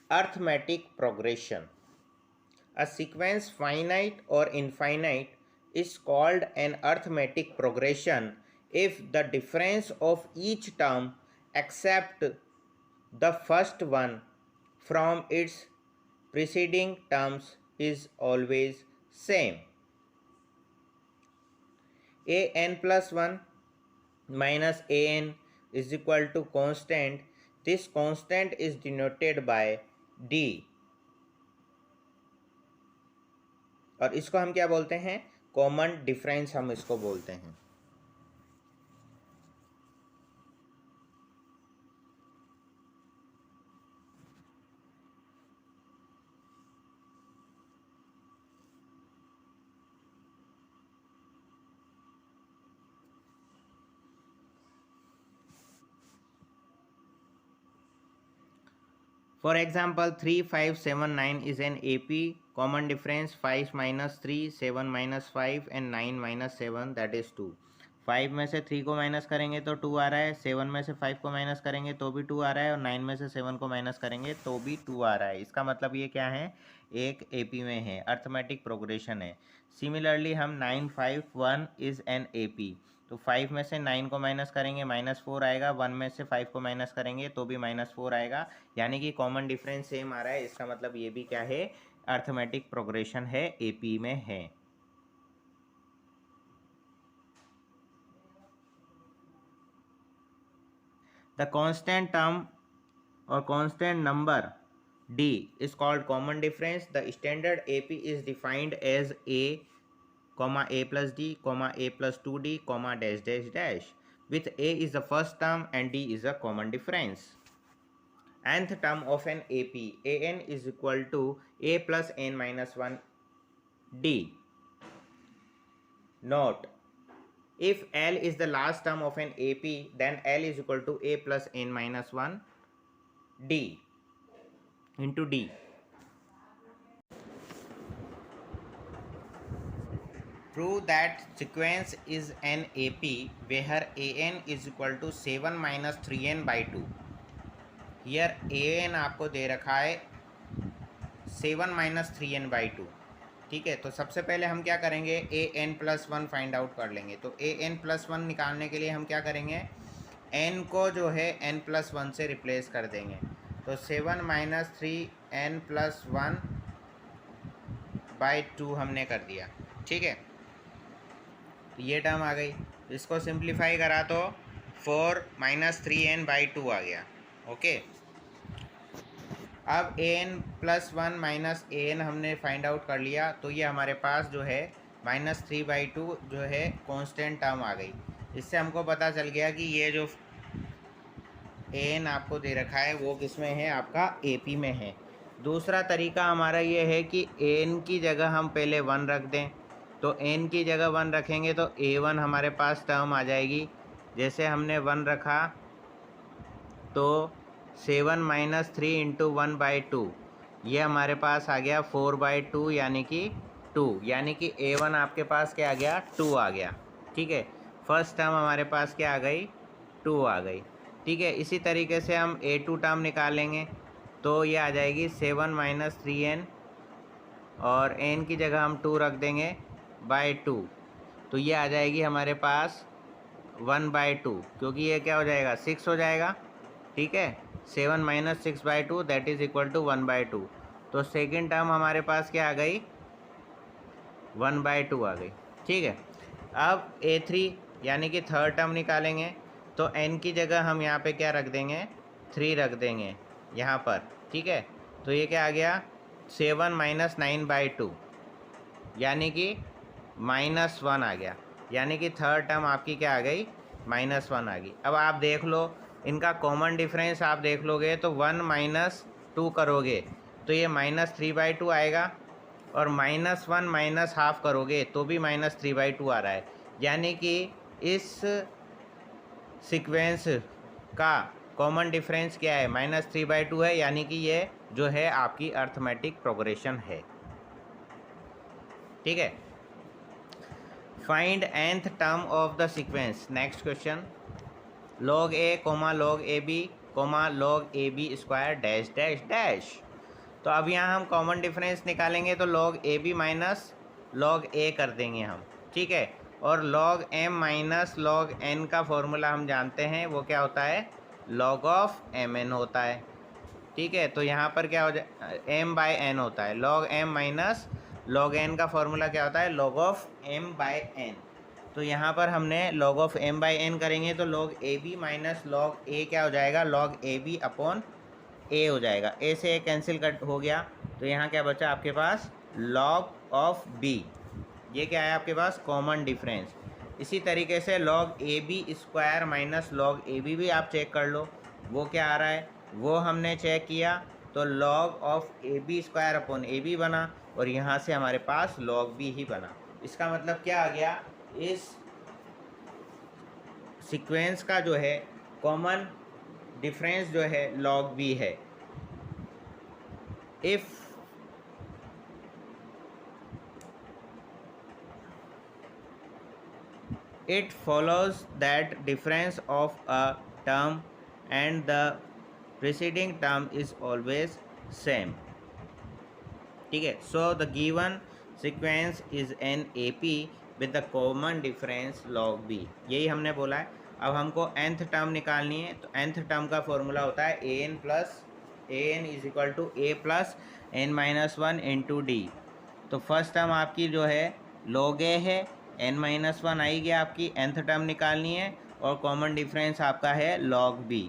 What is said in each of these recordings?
arithmetic progression. A sequence finite or infinite is called an arithmetic progression if the difference of each term except the first one from its preceding terms is always same. An plus 1 minus an is equal to constant. This constant is denoted by d और इसको हम क्या बोलते हैं? Common difference हम इसको बोलते हैं. For example, 3, 5, 7, 9 is an AP. Common difference 5 minus 3, 7 minus 5 and 9 minus 7 that is 2. 5 में से 3 को माइनस करेंगे तो 2 आ रहा है, 7 में से 5 को माइनस करेंगे तो भी 2 आ रहा है और 9 में से 7 को माइनस करेंगे तो भी 2 आ रहा है. इसका मतलब ये क्या है? एक AP में है, अर्थमेटिक प्रोग्रेशन है. सिमिलरली हम 9, 5, 1 इज़ एन AP. तो 5 में से 9 को माइनस करेंगे -4 आएगा, 1 में से 5 को माइनस करेंगे तो भी -4 आएगा. यानी कि कॉमन डिफरेंस सेम आ रहा है. इसका मतलब ये भी क्या है? अर्थमेटिक प्रोग्रेशन है, AP में है. द कांस्टेंट टर्म और constant number D is called common difference. The standard AP is defined as A, A plus D, A plus 2D, dash dash dash. With A is the first term and D is a common difference. Nth term of an AP, An is equal to A plus n minus 1 D. Note, if L is the last term of an AP, then L is equal to A plus n minus 1 D into D. Prove that sequence is an AP where An is equal to 7 minus 3n by 2. Here An आपको दे रखा है 7 minus 3n by 2. ठीक है, तो सबसे पहले हम क्या करेंगे? An plus 1 फाइंड आउट कर लेंगे. तो An plus 1 निकालने के लिए हम क्या करेंगे? n को जो है n plus 1 से रिप्लेस कर देंगे. तो 7 minus 3n plus 1 by 2 हमने कर दिया. ठीक है, ये टर्म आ गई. इसको सिंप्लीफाई करा तो 4 minus 3n by 2 आ गया. ओके, अब an plus 1 माइनस an हमने फाइंड आउट कर लिया. तो ये हमारे पास जो है -3/2 जो है कांस्टेंट टर्म आ गई. इससे हमको पता चल गया कि ये जो an आपको दे रखा है वो किस में है? आपका AP में है. दूसरा तरीका हमारा ये है कि n की जगह हम पहले 1 रख दें. तो n की जगह 1 रखेंगे तो A1 हमारे पास टर्म आ जाएगी. जैसे हमने 1 रखा तो 7 minus 3 into 1 by 2 ये हमारे पास आ गया 4/2 यानी कि 2. यानी कि A1 आपके पास क्या आ गया? 2 आ गया. ठीक है, फर्स्ट टर्म हमारे पास क्या आ गई? 2 आ गई. ठीक है, इसी तरीके से हम A2 टर्म निकालेंगे तो ये आ जाएगी 7 minus 3n और n की जगह हम 2 रख देंगे by 2. तो ये आ जाएगी हमारे पास 1/2 क्योंकि ये क्या हो जाएगा? 6 हो जाएगा. ठीक है, 7 minus 6/2 that is equal to 1/2. तो सेकेंड टर्म हमारे पास क्या आ गई? 1/2 आ गई. ठीक है, अब A3 यानी कि थर्ड टर्म निकालेंगे तो n की जगह हम यहाँ पे क्या रख देंगे? 3 रख देंगे यहाँ पर. ठीक है, तो ये क्या आ गया? 7 minus 9/2 यानी कि -1 आ गया. यानी कि थर्ड टर्म आपकी क्या आ गई? -1 आ गई. अब आप देख लो इनका कॉमन डिफरेंस आप देख लोगे तो 1 minus 2 करोगे तो ये -3/2 आएगा और -1 माइनस हाफ करोगे तो भी -3/2 आ रहा है. यानी कि इस सीक्वेंस का कॉमन डिफरेंस क्या है? -3/2 है. यानी कि ये जो है आपकी अर्थमेटिक प्रोग्रेशन है. ठीक है, find nth term of the sequence. Next question, log A, log AB, log AB square dash dash dash. तो अब यहाँ हम कॉमन डिफरेंस निकालेंगे तो log A B minus log A कर देंगे हम, ठीक है। और log M minus log N का फॉर्मूला हम जानते हैं, वो क्या होता है, लॉग ऑफ एम एन होता है, ठीक है। तो यहाँ पर क्या हो जाए, एम बाय एन होता है, log M minus log N का फॉर्मूला क्या होता है, log of M by N. तो यहाँ पर हमने log of M by N करेंगे तो log A B minus log A क्या हो जाएगा, log A B upon A हो जाएगा, ए से ए कैंसिल कट हो गया। तो यहाँ क्या बचा आपके पास, लॉग ऑफ बी, ये क्या है आपके पास, कॉमन डिफरेंस। इसी तरीके से log A B square minus log A B भी आप चेक कर लो, वो क्या आ रहा है, वो हमने चेक किया तो log of A B square upon A B बना, और यहाँ से हमारे पास लॉग बी ही बना। इसका मतलब क्या आ गया, इस सीक्वेंस का जो है कॉमन डिफरेंस जो है लॉग बी है। If it follows that difference of a term and the preceding term is always same, ठीक है। so the given sequence is an AP with the common difference log b, यही हमने बोला है। अब हमको nth टर्म निकालनी है, तो nth टर्म का फॉर्मूला होता है an is equal to a plus n minus one into D. तो फर्स्ट टर्म आपकी जो है log a है, n माइनस वन आई गया, आपकी nth टर्म निकालनी है, और कॉमन डिफरेंस आपका है log b।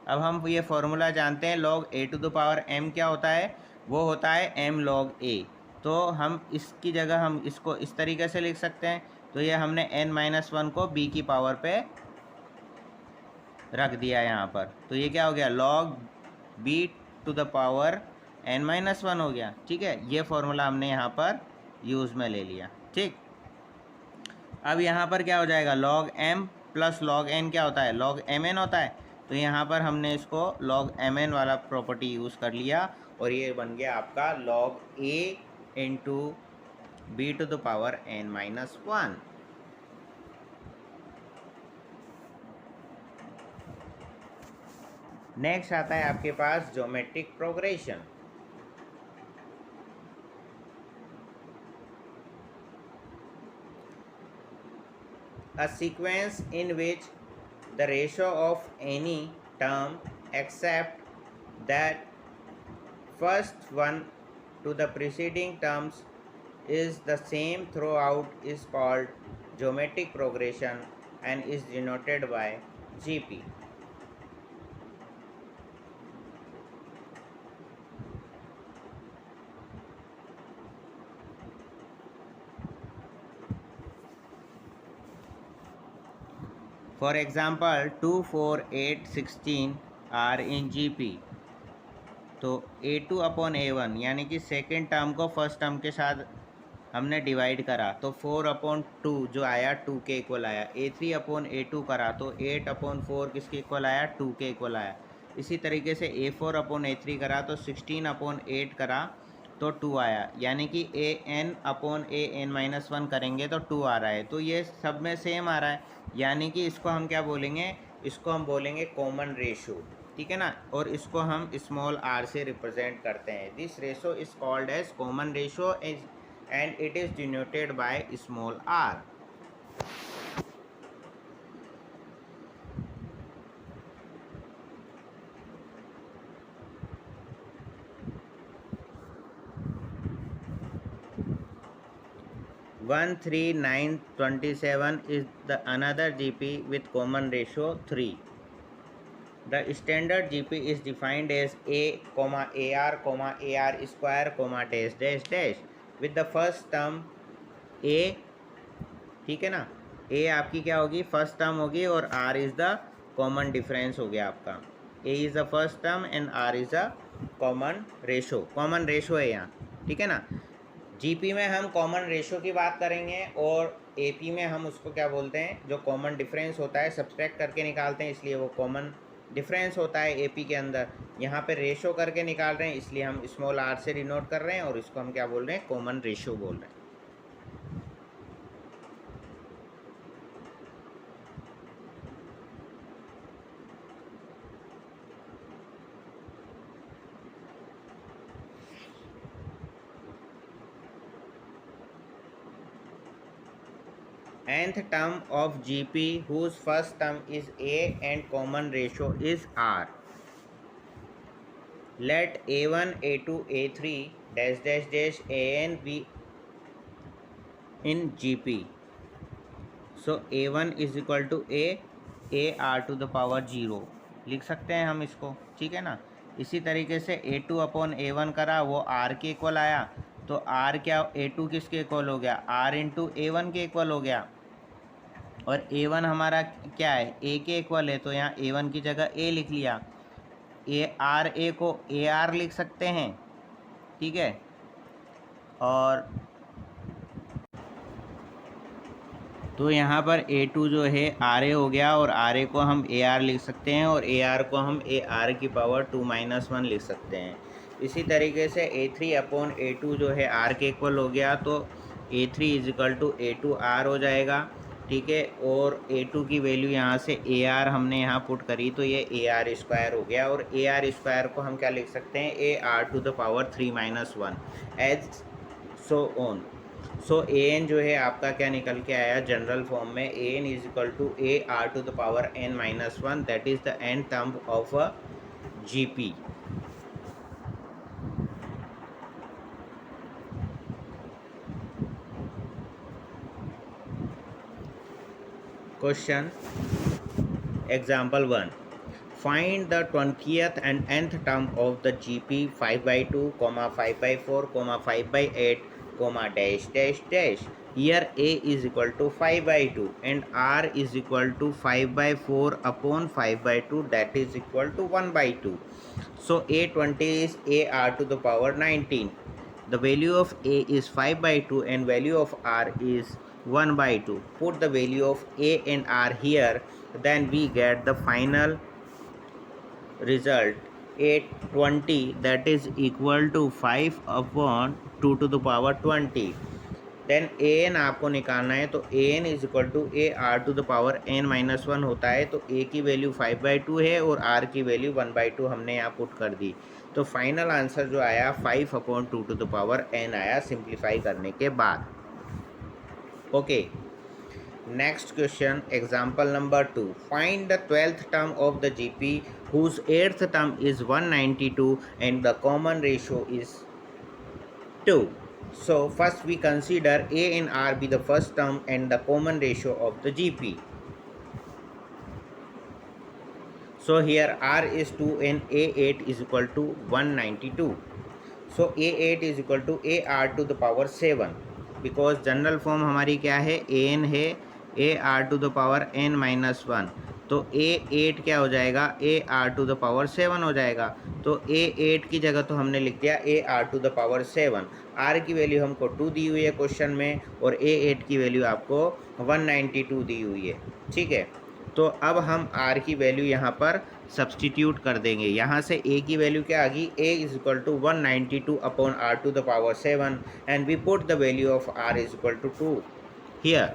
अब हम ये फॉर्मूला जानते हैं, log a to the power m क्या होता है, वो होता है m log a। तो हम इसकी जगह हम इसको इस तरीके से लिख सकते हैं, तो ये हमने n माइनस वन को b की पावर पे रख दिया यहाँ पर, तो ये क्या हो गया, log b to the power n minus one हो गया, ठीक है। ये फॉर्मूला हमने यहाँ पर यूज़ में ले लिया, ठीक। अब यहाँ पर क्या हो जाएगा, log m plus log n क्या होता है, log mn होता है। तो यहाँ पर हमने इसको log mn वाला प्रॉपर्टी यूज़ कर लिया, और ये बन गया आपका log a into B to the power n minus one. Next आता है आपके पास geometric progression. A sequence in which the ratio of any term except that first one to the preceding terms is the same throughout is called geometric progression and is denoted by GP. For example, 2, 4, 8, 16 are in GP. तो A2 upon A1 यानी कि second term को first term के साथ हमने divide करा, तो 4 upon 2 जो आया 2 के इक्वल आया। A3 अपॉन A2 करा तो 8 अपॉन 4 किसके इक्वल आया, 2 के इक्वल आया। इसी तरीके से A4 अपॉन A3 करा तो 16 अपॉन 8 करा तो 2 आया, यानी कि an upon an minus one करेंगे तो 2 आ रहा है। तो ये सब में सेम आ रहा है, यानी कि इसको हम क्या बोलेंगे, इसको हम बोलेंगे कॉमन रेशो, ठीक है ना। और इसको हम स्मॉल r से रिप्रेजेंट करते हैं। This ratio is called as common ratio and it is denoted by small r। 13927 is the another GP with common ratio 3. The standard GP is defined as a, AR, AR square, dash dash dash with the first term a, ठीक है ना। a आपकी क्या होगी, first term होगी, और r is the common difference हो गया आपका। a is the first term and r is the common ratio है यहाँ, ठीक है ना। जीपी में हम कॉमन रेशो की बात करेंगे, और एपी में हम उसको क्या बोलते हैं, जो कॉमन डिफरेंस होता है सब्सट्रैक्ट करके निकालते हैं, इसलिए वो कॉमन डिफरेंस होता है एपी के अंदर। यहाँ पे रेशो करके निकाल रहे हैं, इसलिए हम स्मॉल आर से डिनोट कर रहे हैं, और इसको हम क्या बोल रहे हैं, कॉमन रेशो बोल रहे हैं। nth term of GP whose first term is A and common ratio is R. Let A1, A2, A3 dash dash dash An be in GP. So A1 is equal to a r to the power 0 लिख सकते हैं हम इसको, ठीक है ना। इसी तरीके से A2 अपॉन A1 करा, वो R के इक्वल आया, तो R क्या, A2 किसके इक्वल हो गया, R इंटू A1 के इक्वल हो गया। और A1 हमारा क्या है, A के इक्वल है, तो यहाँ A1 की जगह A लिख लिया। A को AR लिख सकते हैं, ठीक है। और तो यहाँ पर A2 जो है RA हो गया, और RA को हम AR लिख सकते हैं, और AR को हम AR की पावर 2-1 लिख सकते हैं। इसी तरीके से A3 अपॉन A2 जो है R के इक्वल हो गया, तो A3 is equal to A2R हो जाएगा, ठीक है। और A2 की वैल्यू यहाँ से AR हमने यहाँ पुट करी, तो ये AR स्क्वायर हो गया, और AR स्क्वायर को हम क्या लिख सकते हैं, AR to the power 3-1 as so on. So an जो है आपका क्या निकल के आया जनरल फॉर्म में, an is equal to AR to the power n-1, that is the n term of a GP। Question example 1, find the 20th and nth term of the GP 5/2, 5/4, 5/8, dash dash dash. Here A is equal to 5/2 and R is equal to 5/4 upon 5/2, that is equal to 1/2. So A20 is AR to the power 19. The value of A is 5/2 and value of R is 1/2. Put the value of A and R here, then we get the final result A20, that is equal to 5 upon 2 to the power 20. Then an आपको निकालना है, तो an is equal to AR to the power n-1 होता है, तो a की value 5/2 है और r की वैल्यू 1/2 हमने यहाँ पुट कर दी। तो फाइनल आंसर जो आया 5 upon 2 to the power n आया, सिंप्लीफाई करने के बाद। Okay, next question example number 2, find the 12th term of the GP whose 8th term is 192 and the common ratio is 2. So first we consider A and R be the first term and the common ratio of the GP. So here R is 2 and A8 is equal to 192. So A8 is equal to AR to the power 7, because general form हमारी क्या है, an है AR to the power n-1, तो A8 क्या हो जाएगा, AR to the power 7 हो जाएगा। तो A8 की जगह तो हमने लिख दिया AR to the power 7, R की वैल्यू हमको 2 दी हुई है क्वेश्चन में, और A8 की वैल्यू आपको 192 दी हुई है, ठीक है। तो अब हम R की वैल्यू यहाँ पर सब्सटीट्यूट कर देंगे। यहाँ से A की वैल्यू क्या आ गई, A is equal to 192 upon R to the power 7 and we put the value of R is equal to 2 here,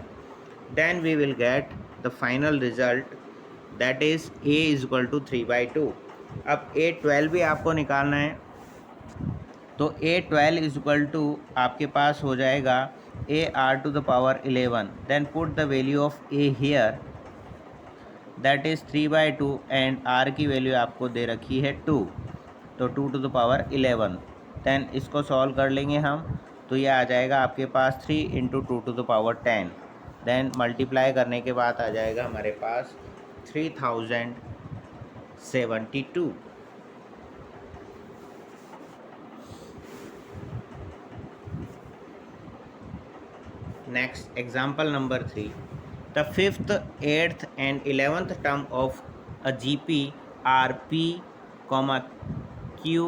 then we will get the final result, that is A is equal to 3/2। अब A12 भी आपको निकालना है, तो A12 is equal to आपके पास हो जाएगा AR to the power 11, then put the value of A here, that is 3/2 and R की वैल्यू आपको दे रखी है 2, तो 2 टू द पावर 11। देन इसको सॉल्व कर लेंगे हम, तो ये आ जाएगा आपके पास 3 into 2 to the power 10, then multiply करने के बाद आ जाएगा हमारे पास 3072। Next example number 3, the 5th, 8th and 11th term of a GP are P, Q,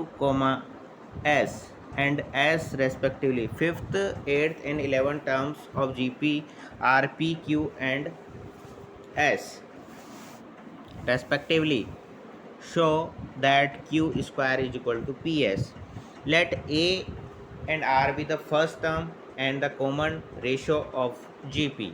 S and S respectively. 5th, 8th and 11th terms of GP are P, Q and S respectively. Show that Q square is equal to PS. Let A and R be the first term and the common ratio of GP.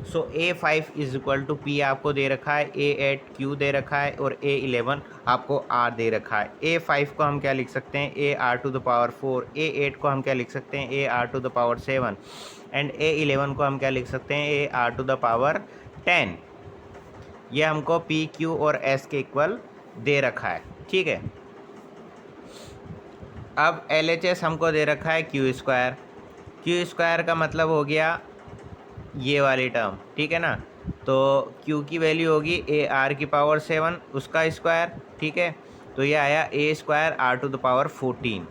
So A5 is equal to p आपको दे रखा है, A8 Q दे रखा है और A11 आपको R दे रखा है। A5 को हम क्या लिख सकते हैं, AR to the power 4, A8 को हम क्या लिख सकते हैं, AR to the power 7 and A11 को हम क्या लिख सकते हैं, AR टू द पावर 10। ये हमको P, Q और S के इक्वल दे रखा है, ठीक है। अब LHS हमको दे रखा है क्यू स्क्वायर। क्यू स्क्वायर का मतलब हो गया ये वाली टर्म, ठीक है ना। तो Q की वैल्यू होगी AR की पावर 7 उसका स्क्वायर, ठीक है। तो ये आया A square R to the power 14।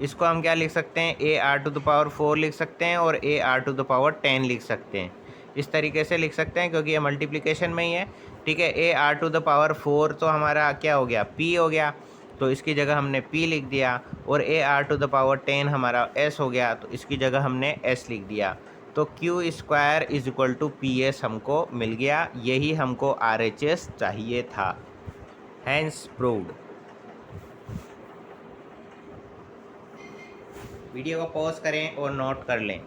इसको हम क्या लिख सकते हैं, AR टू द पावर 4 लिख सकते हैं और AR टू द पावर 10 लिख सकते हैं। इस तरीके से लिख सकते हैं क्योंकि ये मल्टीप्लिकेशन में ही है, ठीक है। AR टू द पावर 4 तो हमारा क्या हो गया, P हो गया, तो इसकी जगह हमने P लिख दिया। और AR टू द पावर 10 हमारा S हो गया, तो इसकी जगह हमने S लिख दिया। तो q square is equal to p s हमको मिल गया। यही हमको आर एच एस चाहिए था। Hence proved. वीडियो को पॉज करें और नोट कर लें।